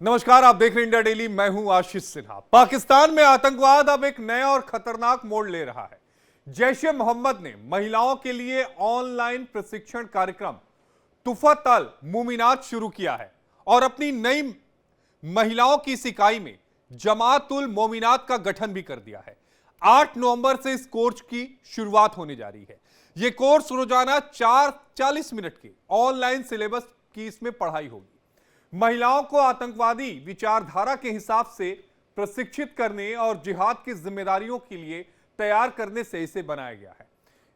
नमस्कार, आप देख रहे हैं इंडिया डेली। मैं हूं आशीष सिन्हा। पाकिस्तान में आतंकवाद अब एक नया और खतरनाक मोड़ ले रहा है। जैश ए मोहम्मद ने महिलाओं के लिए ऑनलाइन प्रशिक्षण कार्यक्रम तुफत अल मुमिनात शुरू किया है और अपनी नई महिलाओं की इस इकाई में जमात उल मोमिनात का गठन भी कर दिया है। 8 नवंबर से इस कोर्स की शुरुआत होने जा रही है। यह कोर्स रोजाना 40 मिनट के ऑनलाइन सिलेबस की इसमें पढ़ाई होगी। महिलाओं को आतंकवादी विचारधारा के हिसाब से प्रशिक्षित करने और जिहाद की जिम्मेदारियों के लिए तैयार करने से इसे बनाया गया है।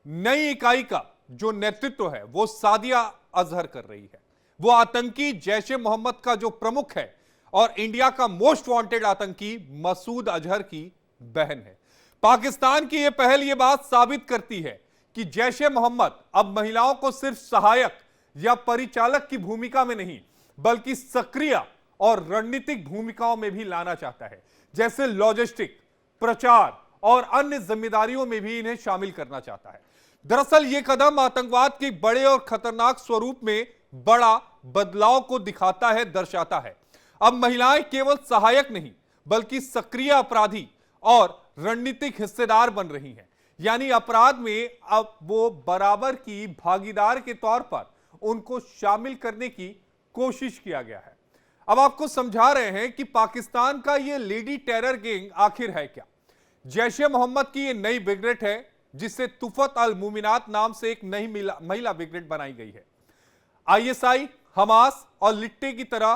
नई इकाई का जो नेतृत्व है वो सादिया अजहर कर रही है। वो आतंकी जैश ए मोहम्मद का जो प्रमुख है और इंडिया का मोस्ट वांटेड आतंकी मसूद अजहर की बहन है। पाकिस्तान की यह पहल यह बात साबित करती है कि जैश ए मोहम्मद अब महिलाओं को सिर्फ सहायक या परिचालक की भूमिका में नहीं बल्कि सक्रिय और रणनीतिक भूमिकाओं में भी लाना चाहता है, जैसे लॉजिस्टिक, प्रचार और अन्य जिम्मेदारियों में भी इन्हें शामिल करना चाहता है। दरअसल यह कदम आतंकवाद के बड़े और खतरनाक स्वरूप में बड़ा बदलाव को दिखाता है, दर्शाता है। अब महिलाएं केवल सहायक नहीं बल्कि सक्रिय अपराधी और रणनीतिक हिस्सेदार बन रही हैं। यानी अपराध में अब वो बराबर की भागीदार के तौर पर उनको शामिल करने की कोशिश किया गया है। अब आपको समझा रहे हैं कि पाकिस्तान का यह लेडी टेरर गैंग आखिर है क्या। जैश ए मोहम्मद की यह नई ब्रिगेड है जिसे तुफत अल मुमिनात नाम से एक नई महिला ब्रिगेड बनाई गई है। आईएसआई, हमास और लिट्टे की तरह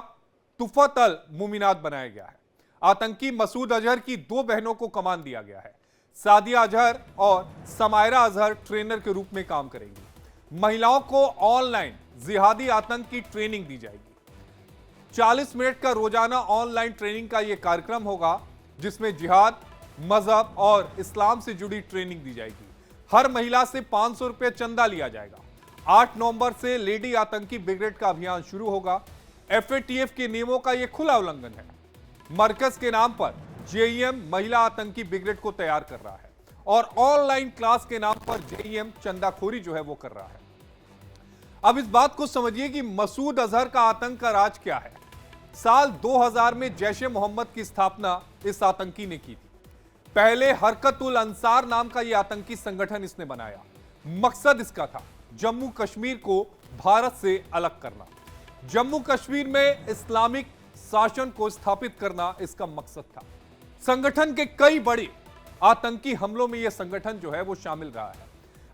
तुफत अल मुमिनात बनाया गया है। आतंकी मसूद अजहर की 2 बहनों को कमान दिया गया है। सादिया अजहर और समायरा अजहर ट्रेनर के रूप में काम करेंगी। महिलाओं को ऑनलाइन जिहादी आतंक की ट्रेनिंग दी जाएगी। 40 मिनट का रोजाना ऑनलाइन ट्रेनिंग का यह कार्यक्रम होगा जिसमें जिहाद, मजहब और इस्लाम से जुड़ी ट्रेनिंग दी जाएगी। हर महिला से 500 रुपये चंदा लिया जाएगा। 8 नवंबर से लेडी आतंकी ब्रिगेड का अभियान शुरू होगा। एफएटीएफ के नियमों का यह खुला उल्लंघन है। मरकज के नाम पर जेईएम महिला आतंकी ब्रिगेड को तैयार कर रहा है और ऑनलाइन क्लास के नाम पर जेईएम चंदाखोरी जो है वो कर रहा है। अब इस बात को समझिए कि मसूद अजहर का आतंक का राज क्या है। साल 2000 में जैश ए मोहम्मद की स्थापना इस आतंकी ने की थी। पहले हरकत उल अंसार नाम का यह आतंकी संगठन इसने बनाया। मकसद इसका था जम्मू कश्मीर को भारत से अलग करना। जम्मू कश्मीर में इस्लामिक शासन को स्थापित करना इसका मकसद था। संगठन के कई बड़े आतंकी हमलों में यह संगठन जो है वो शामिल रहा है।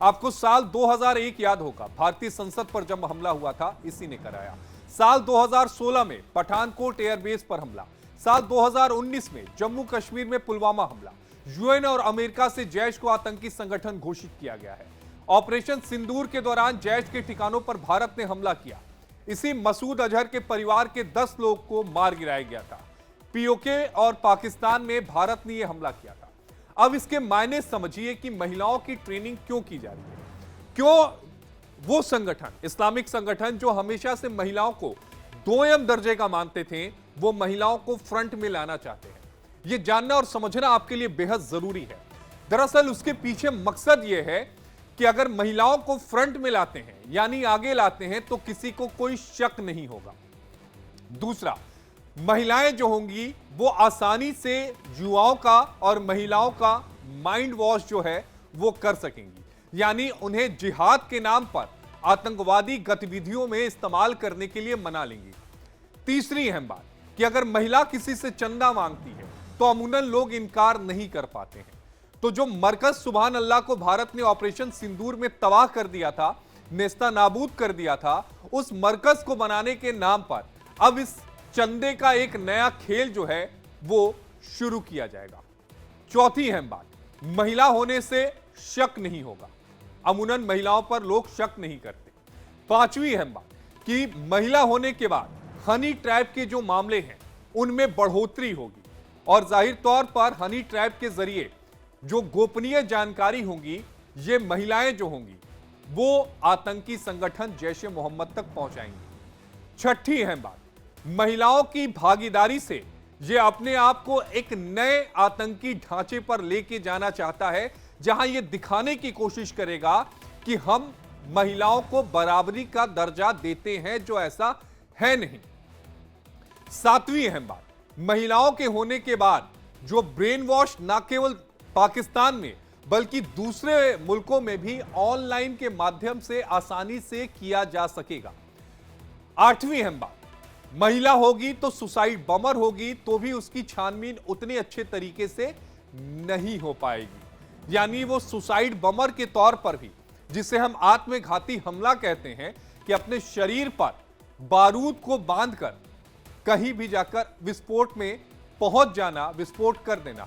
आपको साल 2001 याद होगा, भारतीय संसद पर जब हमला हुआ था इसी ने कराया। साल 2016 में पठानकोट एयरबेस पर हमला। साल 2019 में जम्मू कश्मीर में पुलवामा हमला। यूएन और अमेरिका से जैश को आतंकी संगठन घोषित किया गया है। ऑपरेशन सिंदूर के दौरान जैश के ठिकानों पर भारत ने हमला किया। इसी मसूद अजहर के परिवार के 10 लोग को मार गिराया गया था। पीओके और पाकिस्तान में भारत ने यह हमला किया था। अब इसके मायने समझिए कि महिलाओं की ट्रेनिंग क्यों की जा रही है। क्यों वो संगठन, इस्लामिक संगठन जो हमेशा से महिलाओं को दोयम दर्जे का मानते थे, वो महिलाओं को फ्रंट में लाना चाहते हैं। यह जानना और समझना आपके लिए बेहद जरूरी है। दरअसल उसके पीछे मकसद यह है कि अगर महिलाओं को फ्रंट में लाते हैं यानी आगे लाते हैं तो किसी को कोई शक नहीं होगा। दूसरा, महिलाएं जो होंगी वो आसानी से युवाओं का और महिलाओं का माइंड वॉश जो है वो कर सकेंगी। यानी उन्हें जिहाद के नाम पर आतंकवादी गतिविधियों में इस्तेमाल करने के लिए मना लेंगी। तीसरी अहम बात कि अगर महिला किसी से चंदा मांगती है तो अमूमन लोग इनकार नहीं कर पाते हैं। तो जो मरकज सुभान अल्लाह को भारत ने ऑपरेशन सिंदूर में तबाह कर दिया था, नेस्ता नाबूद कर दिया था, उस मरकज को बनाने के नाम पर अब इस चंदे का एक नया खेल जो है वो शुरू किया जाएगा। चौथी अहम बात, महिला होने से शक नहीं होगा। अमूमन महिलाओं पर लोग शक नहीं करते। पांचवी अहम बात कि महिला होने के बाद हनी ट्रैप के जो मामले हैं उनमें बढ़ोतरी होगी और जाहिर तौर पर हनी ट्रैप के जरिए जो गोपनीय जानकारी होगी, ये महिलाएं जो होंगी वो आतंकी संगठन जैश ए मोहम्मद तक पहुंचाएंगी। छठी अहम बात, महिलाओं की भागीदारी से यह अपने आप को एक नए आतंकी ढांचे पर लेके जाना चाहता है जहां यह दिखाने की कोशिश करेगा कि हम महिलाओं को बराबरी का दर्जा देते हैं, जो ऐसा है नहीं। सातवीं अहम बात, महिलाओं के होने के बाद जो ब्रेन वॉश ना केवल पाकिस्तान में बल्कि दूसरे मुल्कों में भी ऑनलाइन के माध्यम से आसानी से किया जा सकेगा। आठवीं अहम बात, महिला होगी तो सुसाइड बमर होगी तो भी उसकी छानबीन उतने अच्छे तरीके से नहीं हो पाएगी। यानी वो सुसाइड बमर के तौर पर भी, जिसे हम आत्मघाती हमला कहते हैं, कि अपने शरीर पर बारूद को बांधकर कहीं भी जाकर विस्फोट में पहुंच जाना, विस्फोट कर देना,